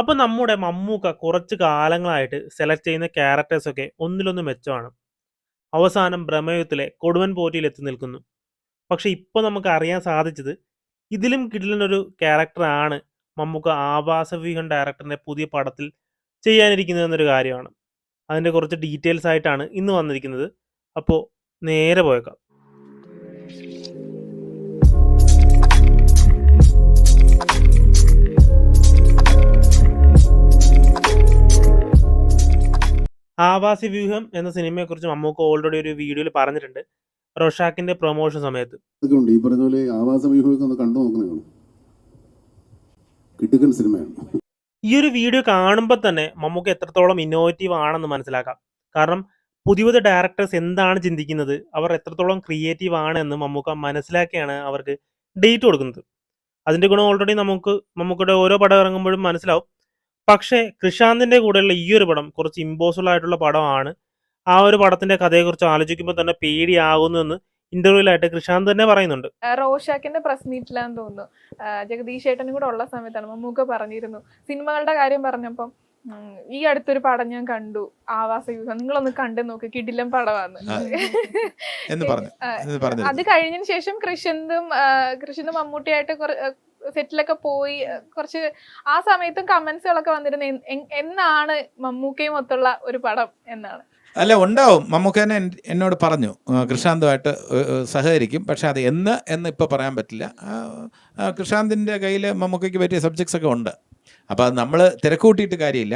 അപ്പൊ നമ്മുടെ മമ്മൂക്ക കുറച്ച് കാലങ്ങളായിട്ട് സെലക്ട് ചെയ്യുന്ന ക്യാരക്ടേഴ്സൊക്കെ ഒന്നിലൊന്ന് മെച്ചമാണ്. അവസാനം പ്രമേയത്തിലെ കൊടുവൻ പോറ്റിയിൽ എത്തി നിൽക്കുന്നു. പക്ഷെ ഇപ്പൊ നമുക്ക് അറിയാൻ സാധിച്ചത് ഇതിലും കിടിലനൊരു ക്യാരക്ടറാണ് മമ്മൂക്ക ആവാസവ്യൂഹം ഡയറക്ടറിന്റെ പുതിയ പടത്തിൽ ചെയ്യാനിരിക്കുന്നത് എന്നൊരു കാര്യമാണ്. അതിന്റെ കുറച്ച് ഡീറ്റെയിൽസ് ആയിട്ടാണ് ഇന്ന് വന്നിരിക്കുന്നത്. അപ്പോൾ നേരെ പോയേക്കാം. ആവാസി വ്യൂഹം എന്ന സിനിമയെക്കുറിച്ച് മമ്മൂക്ക ഓൾറെഡി ഒരു വീഡിയോയിൽ പറഞ്ഞിട്ടുണ്ട്, റൊഷാക്കിന്റെ പ്രൊമോഷൻ സമയത്ത്. ഈ പറഞ്ഞ പോലെ ആവാസ വ്യൂഹമൊക്കെ ഒന്ന് കണ്ടു നോക്കുന്നതാണ്, കിടുക്കൻ സിനിമയാണ്. ഈ ഒരു വീഡിയോ കാണുമ്പോൾ തന്നെ മമ്മൂക്ക എത്രത്തോളം ഇന്നോവേറ്റീവ് ആണെന്ന് മനസ്സിലാക്കാം. കാരണം പുതിയ പുതിയ ഡയറക്ടേഴ്സ് എന്താണ് ചിന്തിക്കുന്നത്, അവർ എത്രത്തോളം ക്രിയേറ്റീവ് ആണ് എന്ന് മമ്മൂക്ക മനസ്സിലാക്കിയാണ് അവർക്ക് ഡേറ്റ് കൊടുക്കുന്നത്. അതിന്റെ ഗുണം ഓൾറെഡി മമ്മൂക്കയുടെ ഓരോ പടം ഇറങ്ങുമ്പോഴും മനസ്സിലാവും. പക്ഷേ കൃഷാന്തിന്റെ കൂടെയുള്ള ഈ ഒരു പടം കുറച്ച് ഇമ്പോസിബിൾ ആയിട്ടുള്ള പടമാണ്. ആ ഒരു പടത്തിന്റെ കഥയെക്കുറിച്ച് ആലോചിക്കുമ്പോൾ തന്നെ പേടിയാകുന്നു എന്ന് ഇന്റർവ്യൂലായിട്ട് കൃഷാന്ത് തന്നെ പറയുന്നുണ്ട്. റോഷാക്കിന്റെ പ്രസ് മീറ്റിലാന്ന് തോന്നുന്നു, ജഗദീഷ് ഏട്ടനും കൂടെ ഉള്ള സമയത്താണ് മമ്മൂക്ക പറഞ്ഞിരുന്നു, സിനിമകളുടെ കാര്യം പറഞ്ഞപ്പം ഈ അടുത്തൊരു പടം ഞാൻ കണ്ടു, ആവാസ വ്യൂഹം, നിങ്ങളൊന്ന് കണ്ടു നോക്ക്, കിടിലം പടമാണ്. അത് കഴിഞ്ഞതിന് ശേഷം കൃഷ്ണനും മമ്മൂട്ടിയായിട്ട് സെറ്റിലൊക്കെ പോയി കുറച്ച് ആ സമയത്തും കമന്റ്സുകളൊക്കെ വന്നിരുന്നു, എന്നാണ് മമ്മൂക്കയും ഒത്തുള്ള ഒരു പടം എന്നാണ്. അല്ല, ഉണ്ടാവും. മമ്മൂക്കനെ എന്നോട് പറഞ്ഞു കൃഷാന്തുമായിട്ട് സഹകരിക്കും, പക്ഷെ അത് എന്ന് ഇപ്പോൾ പറയാൻ പറ്റില്ല. കൃഷാന്തിൻ്റെ കയ്യിൽ മമ്മൂക്കയ്ക്ക് പറ്റിയ സബ്ജക്ട്സ് ഒക്കെ ഉണ്ട്. അപ്പോൾ അത് നമ്മൾ തിരക്കൂട്ടിയിട്ട് കാര്യമില്ല.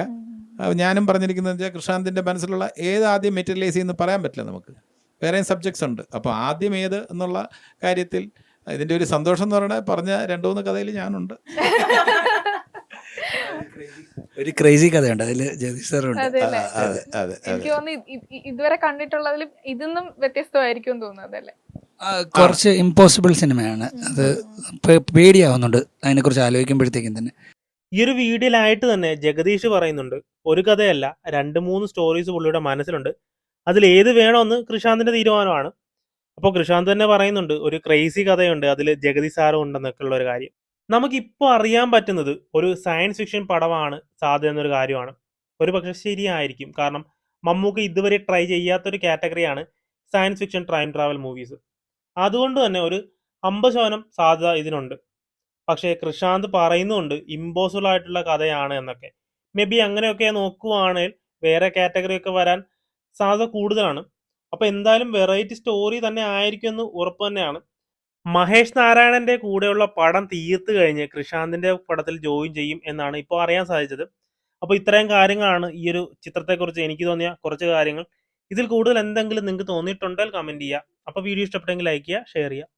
ഞാനും പറഞ്ഞിരിക്കുന്നത് വെച്ചാൽ കൃഷാന്തിൻ്റെ മനസ്സിലുള്ള ഏത് ആദ്യം മെറ്റീരിയലൈസ് ചെയ്യുമെന്ന് പറയാൻ പറ്റില്ല. നമുക്ക് വേറെയും സബ്ജക്ട്സ് ഉണ്ട്. അപ്പോൾ ആദ്യം ഏത് എന്നുള്ള കാര്യത്തിൽ ഇതിൻ്റെ ഒരു സന്തോഷം എന്ന് പറയുന്നത് പറഞ്ഞ 2-3 കഥയിൽ ഞാനുണ്ട്. ഒരു ക്രേസി കഥയുണ്ട് അതിൽ, ജഗദീഷ് സാറുണ്ട്. എനിക്ക് തോന്നുന്നു ഇതുവരെ കണ്ടിട്ടുള്ളതിൽ ഇതൊന്നും വ്യത്യസ്തമായിരിക്കും തോന്നുന്നത് അല്ലേ. കുറച്ച് ഇമ്പോസിബിൾ സിനിമയാണ് അത്, പേടിയാവുന്നുണ്ട് അതിനെക്കുറിച്ച് ആലോചിക്കുമ്പോഴത്തേക്കും തന്നെ. ഈ ഒരു വീഡിയോയിലായിട്ട് തന്നെ ജഗദീഷ് പറയുന്നുണ്ട്, ഒരു കഥയല്ല 2-3 സ്റ്റോറീസ് പുള്ളിയുടെ മനസ്സിലുണ്ട്, അതിൽ ഏത് വേണമെന്ന് കൃഷാന്തിന്റെ തീരുമാനമാണ്. അപ്പോൾ കൃഷാന്ത് തന്നെ പറയുന്നുണ്ട്, ഒരു ക്രേസി കഥയുണ്ട്, അതിൽ ജഗദീഷ് സാറും ഉണ്ടെന്നൊക്കെ ഉള്ള ഒരു കാര്യം. നമുക്കിപ്പോൾ അറിയാൻ പറ്റുന്നത് ഒരു സയൻസ് ഫിക്ഷൻ പടമാണ് സാധ്യത എന്നൊരു കാര്യമാണ്. ഒരു പക്ഷേ ശരിയായിരിക്കും. കാരണം മമ്മൂക്ക ഇതുവരെ ട്രൈ ചെയ്യാത്തൊരു കാറ്റഗറിയാണ് science fiction time travel movies. അതുകൊണ്ട് തന്നെ ഒരു 50% സാധ്യത ഇതിനുണ്ട്. പക്ഷേ കൃഷാന്ത് പറയുന്നുണ്ട് ഇമ്പോസിബിൾ ആയിട്ടുള്ള കഥയാണ് എന്നൊക്കെ. മേ ബി അങ്ങനെയൊക്കെ നോക്കുവാണെങ്കിൽ വേറെ കാറ്റഗറി ഒക്കെ വരാൻ സാധ്യത കൂടുതലാണ്. അപ്പോൾ എന്തായാലും വെറൈറ്റി സ്റ്റോറി തന്നെ ആയിരിക്കും എന്ന് ഉറപ്പ് തന്നെയാണ്. മഹേഷ് നാരായണന്റെ കൂടെയുള്ള പടം തീർത്ത് കഴിഞ്ഞ് കൃഷാന്തിന്റെ പടത്തിൽ ജോയിൻ ചെയ്യും എന്നാണ് ഇപ്പോൾ അറിയാൻ സാധിച്ചത്. അപ്പോൾ ഇത്രയും കാര്യങ്ങളാണ് ഈ ഒരു ചിത്രത്തെക്കുറിച്ച് എനിക്ക് തോന്നിയ കുറച്ച് കാര്യങ്ങൾ. ഇതിൽ കൂടുതൽ എന്തെങ്കിലും നിങ്ങൾക്ക് തോന്നിയിട്ടുണ്ടെങ്കിൽ കമന്റ് ചെയ്യുക. അപ്പോൾ വീഡിയോ ഇഷ്ടപ്പെട്ടെങ്കിൽ ലൈക്ക് ചെയ്യുക, ഷെയർ ചെയ്യുക.